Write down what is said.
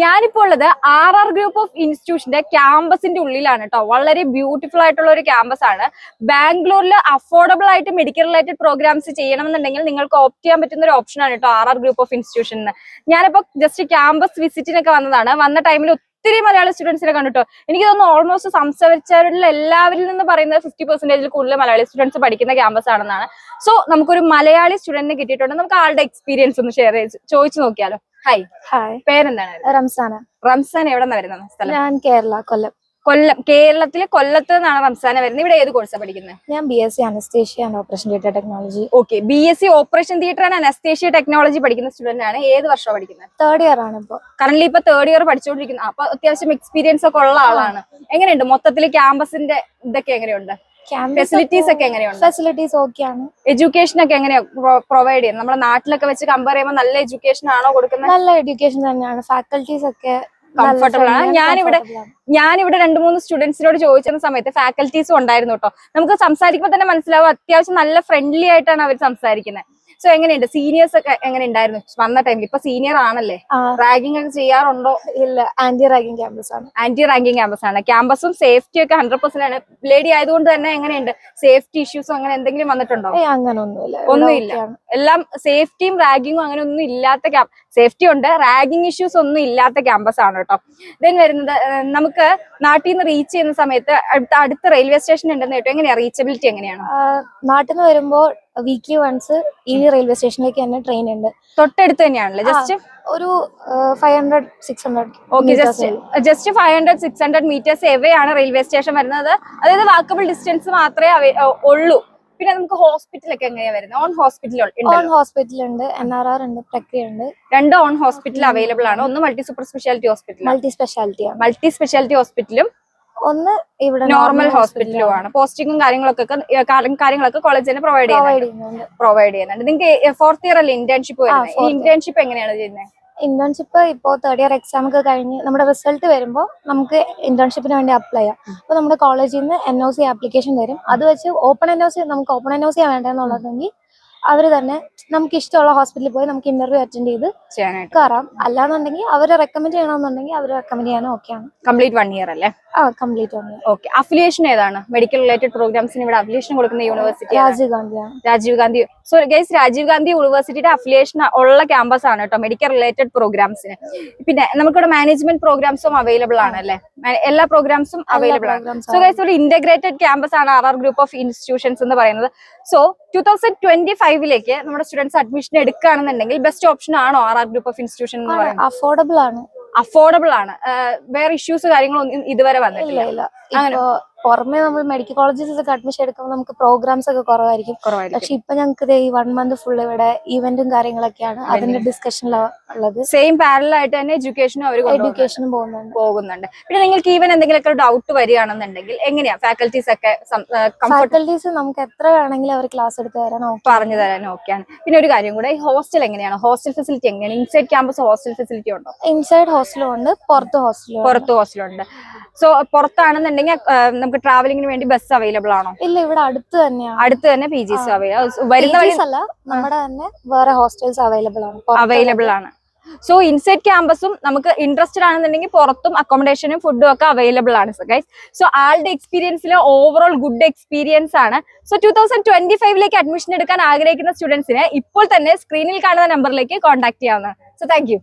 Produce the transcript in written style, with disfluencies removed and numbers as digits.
ഞാനിപ്പോൾ ഉള്ളത് RR group of ഇൻസ്റ്റിറ്റ്യൂഷന്റെ ക്യാമ്പസിന്റെ ഉള്ളിലാണ് കേട്ടോ. വളരെ ബ്യൂട്ടിഫുൾ ആയിട്ടുള്ള ഒരു ക്യാമ്പസ് ആണ്. ബാംഗ്ലൂരിൽ അഫോർഡബിൾ ആയിട്ട് മെഡിക്കൽ റിലേറ്റഡ് പ്രോഗ്രാംസ് ചെയ്യണമെന്നുണ്ടെങ്കിൽ നിങ്ങൾക്ക് ഓപ്റ്റ് ചെയ്യാൻ പറ്റുന്ന ഒരു ഓപ്ഷൻ ആണ് കേട്ടോ RR ഗ്രൂപ്പ് ഓഫ് ഇൻസ്റ്റിറ്റ്യൂഷൻ. ഞാനിപ്പോ ജസ്റ്റ് ക്യാമ്പസ് വിസിറ്റിനൊക്കെ വന്നതാണ്. വന്ന ടൈമിൽ ഒത്തിരി മലയാളി സ്റ്റുഡൻസിനെ കണ്ടിട്ടോ. എനിക്ക് തോന്നുന്നു ഓൾമോസ്റ്റ് സംസാരിച്ചവരിൽ എല്ലാവരിൽ നിന്ന് പറയുന്നത് 50% കൂടുതൽ മലയാളി സ്റ്റുഡൻസ് പഠിക്കുന്ന ക്യാമ്പസ് ആണെന്നാണ്. സോ നമുക്കൊരു മലയാളി സ്റ്റുഡന്റിനെ കിട്ടിയിട്ടുണ്ട്. നമുക്ക് ആളുടെ എക്സ്പീരിയൻസ് ഒന്ന് ചോദിച്ചു നോക്കിയാലോ. ഹായ്. പേരെന്താണ്? റംസാന. റംസാൻ എവിടെ നിന്നാണ് വരുന്നത് സ്ഥലം? ഞാൻ കേരള, കൊല്ലം. കേരളത്തിലെ കൊല്ലത്ത് നിന്നാണ് റംസാന വരുന്നത്. ഇവിടെ ഏത് കോഴ്സാണ് പഠിക്കുന്നത്? ഞാൻ BSc anaesthesia and operation theatre technology. Okay, BSc operation theatre and anaesthesia technology പഠിക്കുന്ന സ്റ്റുഡന്റ് ആണ്. ഏത് വർഷമാണ് പഠിക്കുന്നത്? തേർഡ് ഇയർ ആണ് ഇപ്പൊ. കറന്റ് ഇപ്പൊ തേർഡ് ഇയർ പഠിച്ചുകൊണ്ടിരിക്കുന്നത്. അപ്പൊ അത്യാവശ്യം എക്സ്പീരിയൻസ് ഒക്കെ ഉള്ള ആളാണ്. എങ്ങനെയുണ്ട് മൊത്തത്തിൽ ക്യാമ്പസിന്റെ ഇതൊക്കെ? എങ്ങനെയുണ്ട് ഫെസിലിറ്റീസ് ഒക്കെ? എങ്ങനെയുണ്ട്? ഫെസിലിറ്റീസ് ഓക്കെയാണ്. എഡ്യൂക്കേഷൻ ഒക്കെ എങ്ങനെയാ പ്രൊവൈഡ് ചെയ്യുന്നത്? നമ്മുടെ നാട്ടിലൊക്കെ വെച്ച് കമ്പയർ ചെയ്യുമ്പോൾ നല്ല എഡ്യൂക്കേഷൻ ആണോ കൊടുക്കുന്നത്? നല്ല എഡ്യൂക്കേഷൻ തന്നെയാണ്. ഫാക്കൽറ്റീസ് ഒക്കെ കംഫർട്ടബിൾ ആണ്. ഞാനിവിടെ 2-3 സ്റ്റുഡൻസിനോട് ചോദിച്ചിരുന്ന സമയത്ത് ഫാക്കൽറ്റീസും ഉണ്ടായിരുന്നു കേട്ടോ. നമുക്ക് സംസാരിക്കുമ്പോൾ തന്നെ മനസ്സിലാവും അത്യാവശ്യം നല്ല ഫ്രണ്ട്ലി ആയിട്ടാണ് അവർ സംസാരിക്കുന്നത്. സോ എങ്ങനെയുണ്ട്? സീനിയേഴ്സ് ഒക്കെ എങ്ങനെ ഉണ്ടായിരുന്നു വന്ന ടൈമിൽ? ഇപ്പൊ സീനിയർ ആണല്ലേ, റാഗിംഗ് ഒക്കെ ചെയ്യാറുണ്ടോ? ഇല്ല, ആന്റി റാഗിംഗ് ക്യാമ്പസ് ആണ്. ആന്റി റാഗിംഗ് ക്യാമ്പസ് ആണ്. ക്യാമ്പസും സേഫ്റ്റി ഒക്കെ 100% ആണ്. ലേഡി ആയതുകൊണ്ട് തന്നെ എങ്ങനെയുണ്ട്? സേഫ്റ്റി ഇഷ്യൂസും അങ്ങനെ എന്തെങ്കിലും വന്നിട്ടുണ്ടോ? അങ്ങനെ ഒന്നുമില്ല. എല്ലാം സേഫ്റ്റിയും റാഗിങ്ങും അങ്ങനെ ഒന്നും ഇല്ലാത്ത സേഫ്റ്റി ഉണ്ട്, റാഗിങ് ഇഷ്യൂസ് ഒന്നും ഇല്ലാത്ത ക്യാമ്പസ് ആണ് കേട്ടോ. ദെൻ വരുന്നത് നമുക്ക് നാട്ടിൽ നിന്ന് റീച്ച് ചെയ്യുന്ന സമയത്ത് അടുത്ത റെയിൽവേ സ്റ്റേഷൻ ഉണ്ടെന്ന് കേട്ടോ. എങ്ങനെയാ റീച്ചബിലിറ്റി? എങ്ങനെയാണ്? നാട്ടിൽ നിന്ന് വരുമ്പോൾ വീക്ക്ലി വൺസ് ഈ റെയിൽവേ സ്റ്റേഷനിലേക്ക് തന്നെ ട്രെയിൻ ഉണ്ട്. തൊട്ടടുത്ത് തന്നെയാണല്ലേ? ജസ്റ്റ് ഒരു 500-600. ഓക്കെ, ജസ്റ്റ് 500-600 മീറ്റേഴ്സ് എവേ ആണ് റെയിൽവേ സ്റ്റേഷൻ വരുന്നത്. അതായത് വാക്കബിൾ ഡിസ്റ്റൻസ് മാത്രമേ ഉള്ളൂ. പിന്നെ നമുക്ക് ഹോസ്പിറ്റലൊക്കെ എങ്ങനെയാ വരുന്നത്? ഓൺ ഹോസ്പിറ്റൽ ഉണ്ട്, NRR ഉണ്ട്, പ്രക്രിയ ഉണ്ട്. 2 ഓൺ ഹോസ്പിറ്റൽ അവൈലബിൾ ആണ്. ഒന്ന് multi super speciality hospital, multi speciality ഹോസ്പിറ്റലും ഒന്ന് ഇവിടെ നോർമൽ ഹോസ്പിറ്റലും ആണ്. പോസ്റ്റിങ്ങും കാര്യങ്ങളൊക്കെ കോളേജ് തന്നെ പ്രൊവൈഡ് ചെയ്യുന്നുണ്ട്. നിങ്ങൾക്ക് 4th ഇയർ അല്ലേ ഇന്റേൺഷിപ്പ് വരുന്നത്? ഈ ഇന്റേൺഷിപ്പ് എങ്ങനെയാണ് ചെയ്യുന്നത്? ഇന്റേൺഷിപ്പ് ഇപ്പോ തേർഡ് ഇയർ എക്സാം ഒക്കെ കഴിഞ്ഞ് നമ്മുടെ റിസൾട്ട് വരുമ്പോൾ നമുക്ക് ഇന്റേൺഷിപ്പിന് വേണ്ടി അപ്ലൈ ചെയ്യാം. അപ്പൊ നമ്മുടെ കോളേജിൽ നിന്ന് NOC ആപ്ലിക്കേഷൻ തരും. അത് വെച്ച് ഓപ്പൺ NOC വേണ്ടെന്നുള്ളതെങ്കിൽ അവര് തന്നെ നമുക്ക് ഇഷ്ടമുള്ള ഹോസ്പിറ്റലിൽ പോയി നമുക്ക് ഇന്റർവ്യൂ അറ്റൻഡ് ചെയ്ത് കയറാം. അല്ലാന്നുണ്ടെങ്കിൽ അവരെ റെക്കമെൻഡ് ചെയ്യണമെന്നുണ്ടെങ്കിൽ അവര് റെക്കമെൻഡ് ചെയ്യാനും ഓക്കെയാണ്. കംപ്ലീറ്റ് 1 ഇയർ അല്ലേ? Complete 1 year. ഓക്കെ, അഫിലിയേഷൻ ഏതാണ്? മെഡിക്കൽ റിലേറ്റഡ് പ്രോഗ്രാംസിന് ഇവിടെ അഫിലിയേഷൻ കൊടുക്കുന്ന യൂണിവേഴ്സിറ്റി രാജീവ് ഗാന്ധിയാണ്. രാജീവ് ഗാന്ധി. സോ ഗൈസ്, രാജീവ് ഗാന്ധി യൂണിവേഴ്സിറ്റിയുടെ അഫിലിയേഷൻ ഉള്ള ക്യാമ്പസ് ആണ് കേട്ടോ മെഡിക്കൽ റിലേറ്റഡ് പ്രോഗ്രാംസിന്. പിന്നെ നമുക്കിവിടെ മാനേജ്മെന്റ് പ്രോഗ്രാംസും അവൈലബിൾ ആണ് അല്ലേ? എല്ലാ പ്രോഗ്രാംസും അവൈലബിൾ ആണ്. സോ ഗൈസ്, ഒരു ഇന്റഗ്രേറ്റഡ് ക്യാമ്പസ് ആണ് RR ഗ്രൂപ്പ് ഓഫ് ഇൻസ്റ്റിറ്റ്യൂഷൻസ് എന്ന് പറയുന്നത്. സോ 2025 നമ്മുടെ സ്റ്റുഡൻസ് അഡ്മിഷൻ എടുക്കുകയാണെന്നുണ്ടെങ്കിൽ ബെസ്റ്റ് ഓപ്ഷൻ ആണോ RR ഗ്രൂപ്പ് ഓഫ് ഇൻസ്റ്റിറ്റ്യൂഷൻ എന്ന് പറയുന്നത്? അഫോർഡബിൾ ആണ്. വേറെ ഇഷ്യൂസ് കാര്യങ്ങളൊന്നും ഇതുവരെ വന്നിട്ടില്ല. പുറമെ നമ്മൾ മെഡിക്കൽ കോളേജസ് ഒക്കെ അഡ്മിഷൻ എടുക്കുമ്പോൾ നമുക്ക് പ്രോഗ്രാംസ് ഒക്കെ കുറവായിരിക്കും. പക്ഷെ ഇപ്പൊ ഞങ്ങൾക്ക് ഈ 1 മന്ത് ഫുൾ ഇവിടെ ഇവന്റും കാര്യങ്ങളൊക്കെയാണ് അതിന്റെ ഡിസ്കഷനിലുള്ളത്. സെയിം പാരലൽ ആയിട്ട് തന്നെ എഡ്യൂക്കേഷനും പോകുന്നുണ്ട്. പിന്നെ നിങ്ങൾക്ക് ഈവൻ എന്തെങ്കിലുമൊക്കെ ഡൗട്ട് വരികയാണെന്നുണ്ടെങ്കിൽ എങ്ങനെയാ ഫാക്കൽറ്റീസ് നമുക്ക് എത്ര വേണമെങ്കിലും അവർ ക്ലാസ് എടുത്ത് പറഞ്ഞു തരാൻ ഓക്കെയാണ്. പിന്നെ ഒരു കാര്യം കൂടെ, ഈ ഹോസ്റ്റൽ എങ്ങനെയാണ്? ഹോസ്റ്റൽ ഫെസിലിറ്റി എങ്ങനെയാണ്? ഇൻസൈഡ് ക്യാമ്പസ് ഹോസ്റ്റൽ ഫെസിലിറ്റി ഉണ്ടോ? ഇൻസൈഡ് ഹോസ്റ്റലും ഉണ്ട്, പുറത്ത് ഹോസ്റ്റലും ഉണ്ട്. സോ പുറത്താണെന്നുണ്ടെങ്കിൽ നമുക്ക് ട്രാവലിംഗിന് വേണ്ടി ബസ് അവൈലബിൾ ആണോ? ഇല്ല, ഇവിടെ അടുത്ത് തന്നെ PGs നമ്മുടെ തന്നെ വേറെ ഹോസ്റ്റൽസ് അവൈലബിൾ ആണ്. സോ ഇൻസൈഡ് ക്യാമ്പസും നമുക്ക് ഇൻട്രസ്റ്റഡ് ആണെന്നുണ്ടെങ്കിൽ പുറത്തും അക്കോമഡേഷനും ഫുഡും ഒക്കെ അവൈലബിൾ ആണ് ഗൈസ്. സോ ആളുടെ എക്സ്പീരിയൻസിൽ ഓവറോൾ ഗുഡ് എക്സ്പീരിയൻസ് ആണ്. സോ 2025 അഡ്മിഷൻ എടുക്കാൻ ആഗ്രഹിക്കുന്ന സ്റ്റുഡൻസിന് ഇപ്പോൾ തന്നെ സ്ക്രീനിൽ കാണുന്ന നമ്പറിലേക്ക് കോൺടാക്ട് ചെയ്യാവുന്നതാണ്. So thank you.